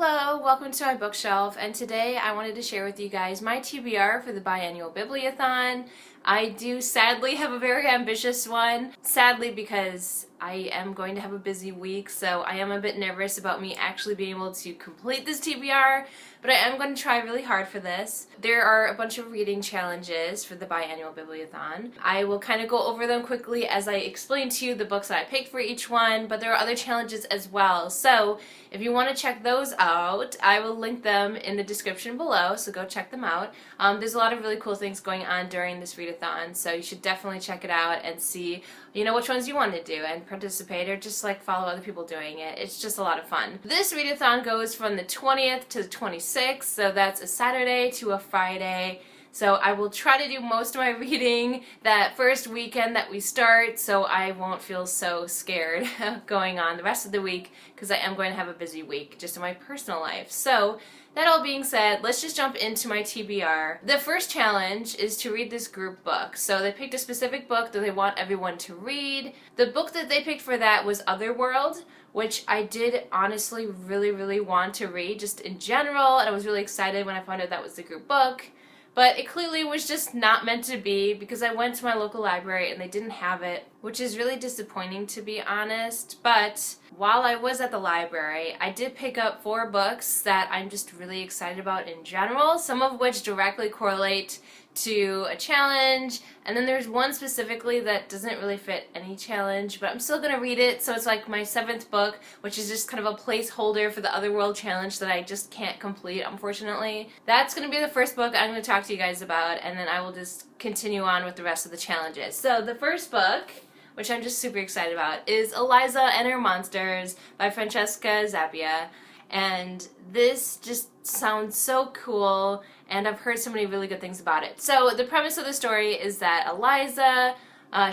Hello, welcome to my bookshelf, and today I wanted to share with you guys my TBR for the Biannual Bibliothon. I do sadly have a very ambitious one, sadly because I am going to have a busy week, so I am a bit nervous about me actually being able to complete this TBR, but I am going to try really hard for this. There are a bunch of reading challenges for the Biannual Bibliothon. I will kind of go over them quickly as I explain to you the books that I picked for each one, but there are other challenges as well. So if you want to check those out, I will link them in the description below, so go check them out. There's a lot of really cool things going on during this readathon, so you should definitely check it out and see, which ones you want to do and participate, or just like follow other people doing it. It's just a lot of fun. This readathon goes from the 20th to the 26th, so that's a Saturday to a Friday. So I will try to do most of my reading that first weekend that we start, so I won't feel so scared going on the rest of the week, because I am going to have a busy week just in my personal life. So that all being said, let's just jump into my TBR. The first challenge is to read this group book. So they picked a specific book that they want everyone to read. The book that they picked for that was Otherworld, which I did honestly really want to read just in general, and I was really excited when I found out that was the group book. But it clearly was just not meant to be, because I went to my local library and they didn't have it, which is really disappointing, to be honest. But while I was at the library, I did pick up 4 books that I'm just really excited about in general, some of which directly correlate to a challenge, and then there's one specifically that doesn't really fit any challenge, but I'm still gonna read it. So it's like my 7th book, which is just kind of a placeholder for the Otherworld challenge that I just can't complete, unfortunately. That's gonna be the first book I'm gonna talk to you guys about, and then I will just continue on with the rest of the challenges. So the first book, which I'm just super excited about, is Eliza and Her Monsters by Francesca Zappia. And this just sounds so cool, and I've heard so many really good things about it. So the premise of the story is that Eliza,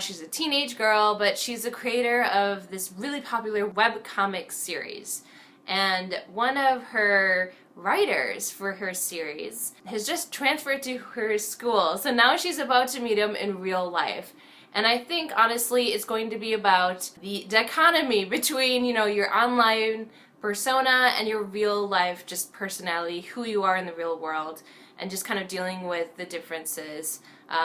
she's a teenage girl, but she's the creator of this really popular webcomic series. And one of her writers for her series has just transferred to her school, so now she's about to meet him in real life. And I think, honestly, it's going to be about the dichotomy between, your online persona and your real life just personality, who you are in the real world, and just kind of dealing with the differences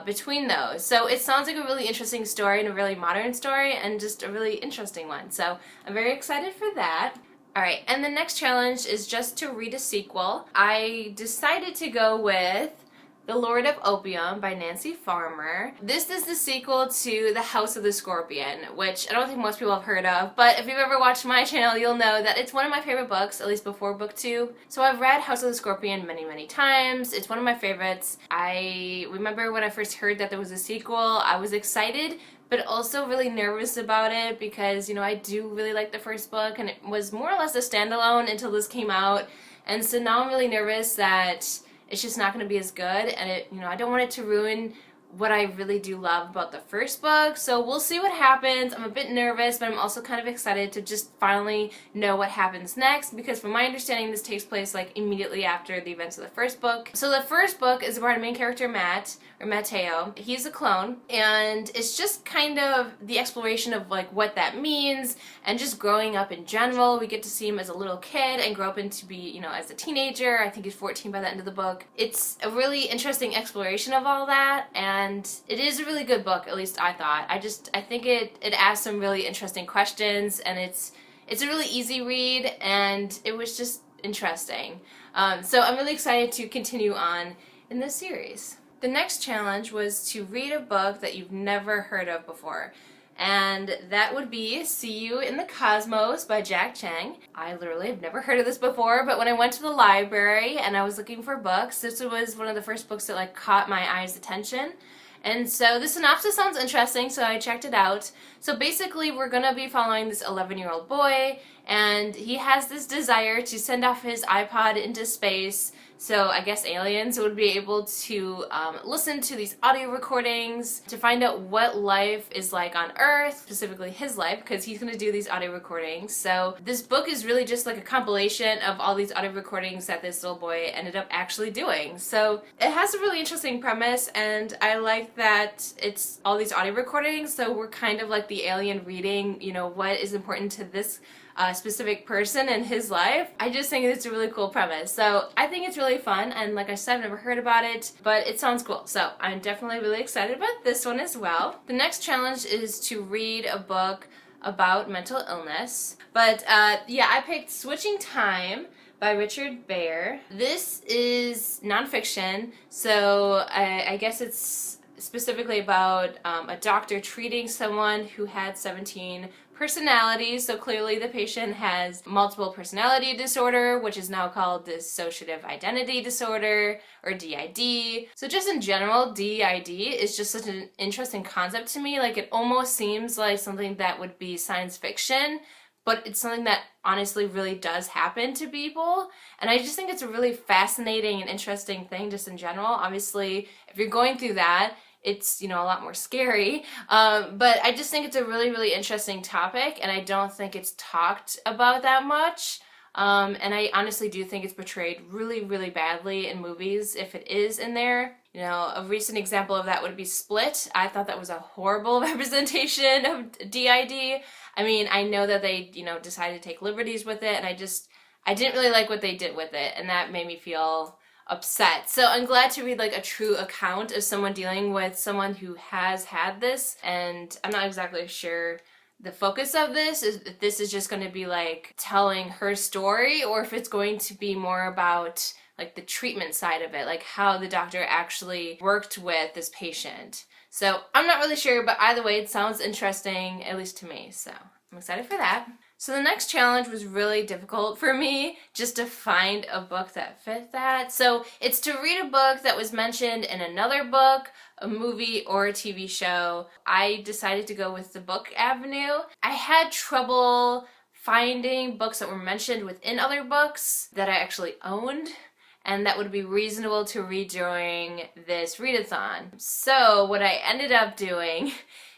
between those. So it sounds like a really interesting story and a really modern story, and just a really interesting one. So I'm very excited for that. Alright, and the next challenge is just to read a sequel. I decided to go with The Lord of Opium by Nancy Farmer. This is the sequel to The House of the Scorpion, which I don't think most people have heard of, but if you've ever watched my channel, you'll know that it's one of my favorite books, at least before BookTube. So I've read House of the Scorpion many times. It's one of my favorites. I remember when I first heard that there was a sequel, I was excited, but also really nervous about it because, I do really like the first book, and it was more or less a standalone until this came out. And so now I'm really nervous that it's just not going to be as good, and I don't want it to ruin what I really do love about the first book. So we'll see what happens. I'm a bit nervous, but I'm also kind of excited to just finally know what happens next, because from my understanding this takes place like immediately after the events of the first book. So the first book is about our main character Matt, or Mateo. He's a clone, and it's just kind of the exploration of like what that means, and just growing up in general. We get to see him as a little kid and grow up into be, as a teenager. I think he's 14 by the end of the book. It's a really interesting exploration of all that, and it is a really good book, at least I thought. I think it asks some really interesting questions, and it's a really easy read, and it was just interesting. So I'm really excited to continue on in this series. The next challenge was to read a book that you've never heard of before, and that would be See You in the Cosmos by Jack Chang. I literally have never heard of this before, but when I went to the library and I was looking for books, this was one of the first books that caught my eye's attention. And so the synopsis sounds interesting, so I checked it out. So basically we're gonna be following this 11-year-old boy, and he has this desire to send off his iPod into space, so I guess aliens would be able to listen to these audio recordings to find out what life is like on Earth, specifically his life, because he's going to do these audio recordings. So this book is really just like a compilation of all these audio recordings that this little boy ended up actually doing. So it has a really interesting premise, and I like that it's all these audio recordings, so we're kind of like the alien reading, what is important to this a specific person in his life. I just think it's a really cool premise. So I think it's really fun, and like I said, I've never heard about it, but it sounds cool. So I'm definitely really excited about this one as well. The next challenge is to read a book about mental illness. But yeah, I picked Switching Time by Richard Baer. This is nonfiction, so I guess it's specifically about a doctor treating someone who had 17 personalities. So clearly the patient has multiple personality disorder, which is now called dissociative identity disorder, or DID. So just in general, DID is just such an interesting concept to me. Like, it almost seems like something that would be science fiction, but it's something that honestly really does happen to people. And I just think it's a really fascinating and interesting thing just in general. Obviously, if you're going through that, it's, you know, a lot more scary. But I just think it's a really, really interesting topic, and I don't think it's talked about that much. And I honestly do think it's portrayed really, really badly in movies if it is in there. You know, a recent example of that would be Split. I thought that was a horrible representation of DID. I mean, I know that they, you know, decided to take liberties with it, and I didn't really like what they did with it, and that made me feel upset. So I'm glad to read like a true account of someone dealing with someone who has had this, and I'm not exactly sure the focus of this is if this is just going to be like telling her story, or if it's going to be more about like the treatment side of it, like how the doctor actually worked with this patient. So I'm not really sure, but either way, it sounds interesting, at least to me. So I'm excited for that. So the next challenge was really difficult for me, just to find a book that fit that. So it's to read a book that was mentioned in another book, a movie, or a TV show. I decided to go with the book avenue. I had trouble finding books that were mentioned within other books that I actually owned, and that would be reasonable to read during this readathon. So what I ended up doing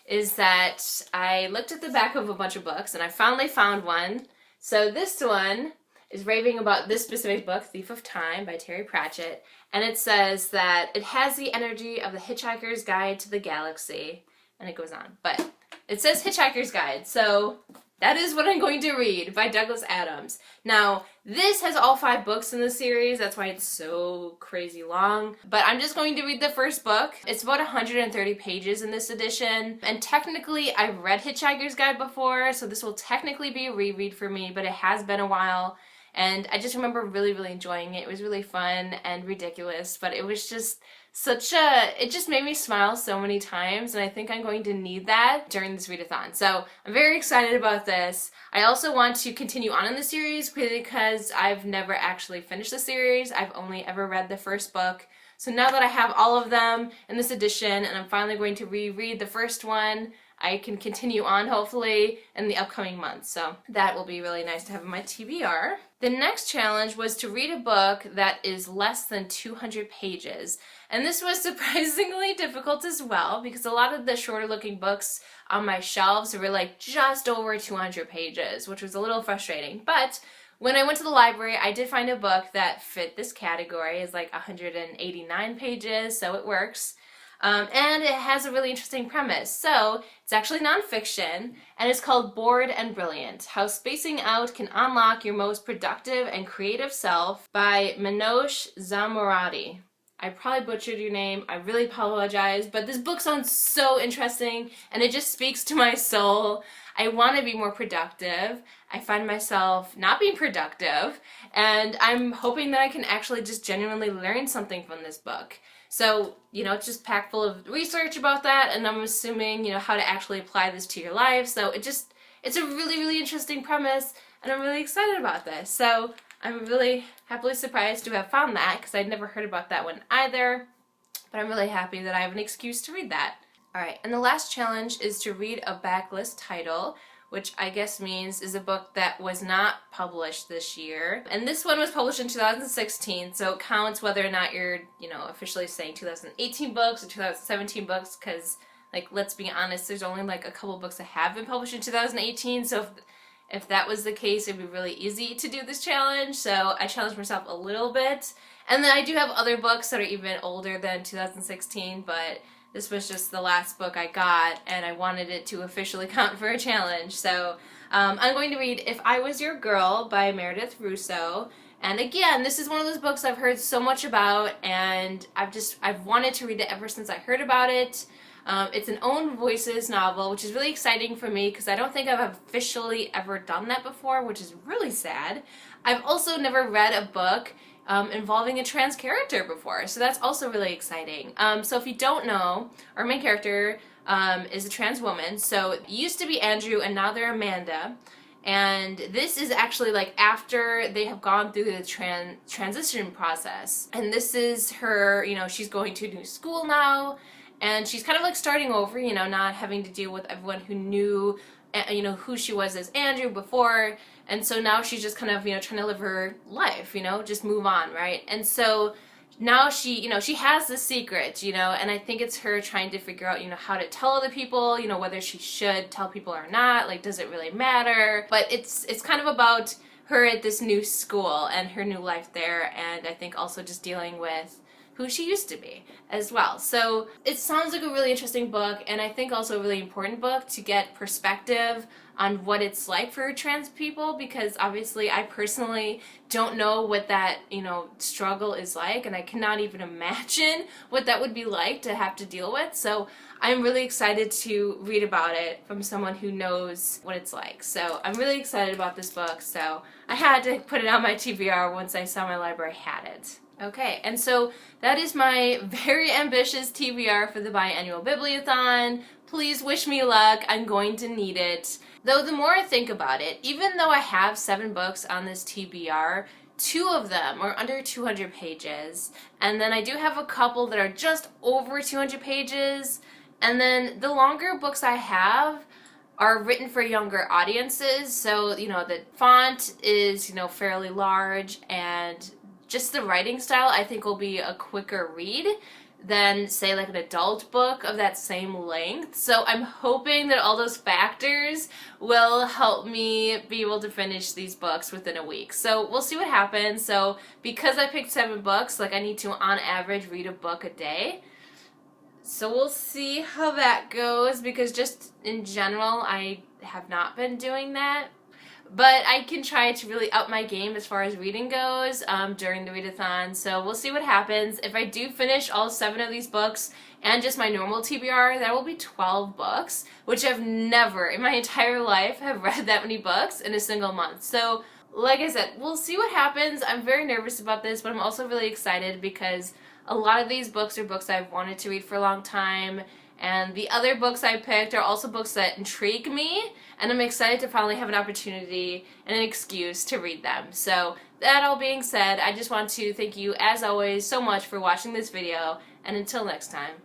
is that I looked at the back of a bunch of books, and I finally found one. So this one is raving about this specific book, Thief of Time by Terry Pratchett, and it says that it has the energy of the Hitchhiker's Guide to the Galaxy, and it goes on. But it says Hitchhiker's Guide, so that is what I'm going to read, by Douglas Adams. Now, this has all 5 books in the series, that's why it's so crazy long. But I'm just going to read the first book. It's about 130 pages in this edition. And technically, I've read Hitchhiker's Guide before, so this will technically be a reread for me, but it has been a while. And I just remember really, really enjoying it. It was really fun and ridiculous, but it was just it just made me smile so many times, and I think I'm going to need that during this readathon. So I'm very excited about this. I also want to continue on in the series because I've never actually finished the series. I've only ever read the first book. So now that I have all of them in this edition, and I'm finally going to reread the first one, I can continue on hopefully in the upcoming months. So that will be really nice to have in my TBR. The next challenge was to read a book that is less than 200 pages. And this was surprisingly difficult as well, because a lot of the shorter looking books on my shelves were like just over 200 pages, which was a little frustrating. But when I went to the library, I did find a book that fit this category. It's like 189 pages, so it works. And it has a really interesting premise. So it's actually nonfiction, and it's called Bored and Brilliant: How Spacing Out Can Unlock Your Most Productive and Creative Self by Manoj Zamorati. I probably butchered your name. I really apologize, but this book sounds so interesting, and it just speaks to my soul. I want to be more productive. I find myself not being productive, and I'm hoping that I can actually just genuinely learn something from this book. So, you know, it's just packed full of research about that, and I'm assuming, you know, how to actually apply this to your life. So it's a really, really interesting premise, and I'm really excited about this. So I'm really happily surprised to have found that, because I'd never heard about that one either, but I'm really happy that I have an excuse to read that. Alright, and the last challenge is to read a backlist title, which I guess means is a book that was not published this year. And this one was published in 2016, so it counts whether or not you're, you know, officially saying 2018 books or 2017 books, because, like, let's be honest, there's only like a couple books that have been published in 2018, so if that was the case, it'd be really easy to do this challenge, so I challenged myself a little bit. And then I do have other books that are even older than 2016, but this was just the last book I got, and I wanted it to officially count for a challenge, so I'm going to read If I Was Your Girl by Meredith Russo. And again, this is one of those books I've heard so much about, and I've wanted to read it ever since I heard about it. It's an own voices novel, which is really exciting for me because I don't think I've officially ever done that before, which is really sad. I've also never read a book involving a trans character before, so that's also really exciting. So if you don't know, our main character is a trans woman. So it used to be Andrew and now they're Amanda. And this is actually like after they have gone through the transition process. And this is her, she's going to a new school now. And she's kind of like starting over, not having to deal with everyone who knew, who she was as Andrew before. And so now she's just kind of, trying to live her life, just move on, right? And so now she has the secret, and I think it's her trying to figure out, how to tell other people, whether she should tell people or not, like, does it really matter? But it's kind of about her at this new school and her new life there, and I think also just dealing with who she used to be as well. So it sounds like a really interesting book, and I think also a really important book to get perspective on what it's like for trans people, because obviously I personally don't know what that, struggle is like, and I cannot even imagine what that would be like to have to deal with. So I'm really excited to read about it from someone who knows what it's like. So I'm really excited about this book, so I had to put it on my TBR once I saw my library had it. Okay, and so that is my very ambitious TBR for the Biannual Bibliothon. Please wish me luck. I'm going to need it. Though the more I think about it, even though I have 7 books on this TBR, 2 of them are under 200 pages, and then I do have a couple that are just over 200 pages, and then the longer books I have are written for younger audiences, so, the font is, fairly large, and just the writing style I think will be a quicker read than, say, like an adult book of that same length. So I'm hoping that all those factors will help me be able to finish these books within a week. So we'll see what happens. So because I picked 7 books, like I need to on average read a book a day. So we'll see how that goes, because just in general I have not been doing that. But I can try to really up my game as far as reading goes during the readathon, so we'll see what happens. If I do finish all 7 of these books and just my normal TBR, that will be 12 books, which I've never in my entire life have read that many books in a single month. So like I said, we'll see what happens. I'm very nervous about this, but I'm also really excited because a lot of these books are books I've wanted to read for a long time. And the other books I picked are also books that intrigue me, and I'm excited to finally have an opportunity and an excuse to read them. So that all being said, I just want to thank you, as always, so much for watching this video, and until next time.